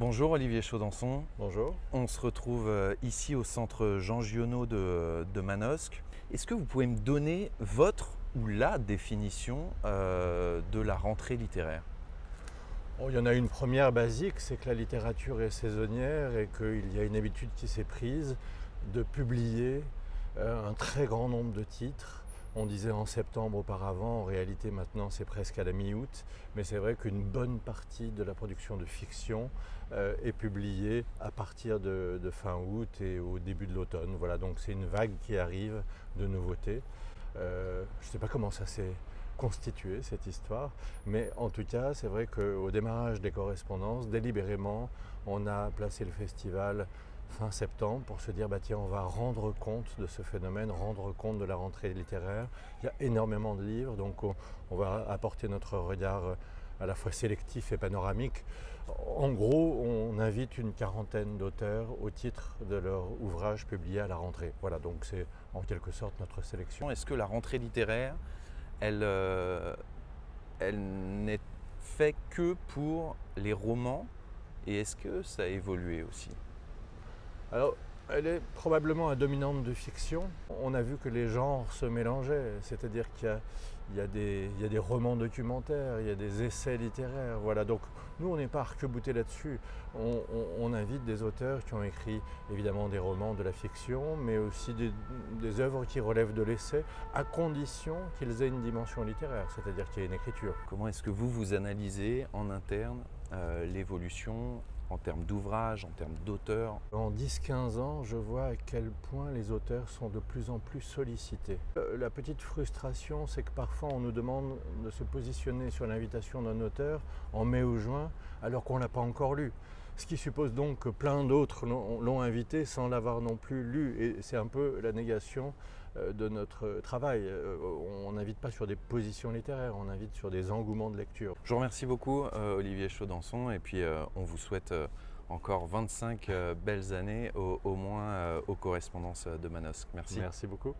Bonjour Olivier Chaudenson. Bonjour. On se retrouve ici au centre Jean Giono de Manosque. Est-ce que vous pouvez me donner votre ou la définition de la rentrée littéraire? Il y en a une première basique, c'est que la littérature est saisonnière et qu'il y a une habitude qui s'est prise de publier un très grand nombre de titres. On disait en septembre auparavant, en réalité maintenant c'est presque à la mi-août, mais c'est vrai qu'une bonne partie de la production de fiction est publiée à partir de fin août et au début de l'automne. Voilà, donc c'est une vague qui arrive de nouveautés. Je ne sais pas comment ça s'est constitué cette histoire, mais en tout cas c'est vrai qu'au démarrage des correspondances, délibérément, on a placé le festival fin septembre pour se dire tiens, on va rendre compte de ce phénomène, rendre compte de la rentrée littéraire. Il y a énormément de livres, donc on va apporter notre regard à la fois sélectif et panoramique. En gros, on invite une quarantaine d'auteurs au titre de leur ouvrage publié à la rentrée. Voilà, donc c'est en quelque sorte notre sélection. Est-ce que la rentrée littéraire, elle n'est faite que pour les romans et est-ce que ça a évolué aussi? Alors, elle est probablement à dominante de fiction. On a vu que les genres se mélangeaient, c'est-à-dire qu'il y a des romans documentaires, il y a des essais littéraires. Voilà. Donc nous, on n'est pas arc-boutés là-dessus. On invite des auteurs qui ont écrit évidemment des romans, de la fiction, mais aussi des œuvres qui relèvent de l'essai, à condition qu'ils aient une dimension littéraire, c'est-à-dire qu'il y ait une écriture. Comment est-ce que vous analysez en interne l'évolution en termes d'ouvrages, en termes d'auteurs? En 10-15 ans, je vois à quel point les auteurs sont de plus en plus sollicités. La petite frustration, c'est que parfois on nous demande de se positionner sur l'invitation d'un auteur en mai ou juin, alors qu'on ne l'a pas encore lu. Ce qui suppose donc que plein d'autres l'ont invité sans l'avoir non plus lu. Et c'est un peu la négation de notre travail. On n'invite pas sur des positions littéraires, on invite sur des engouements de lecture. Je vous remercie beaucoup Olivier Chaudenson et puis on vous souhaite encore 25 belles années au moins aux correspondances de Manosque. Merci. Merci beaucoup.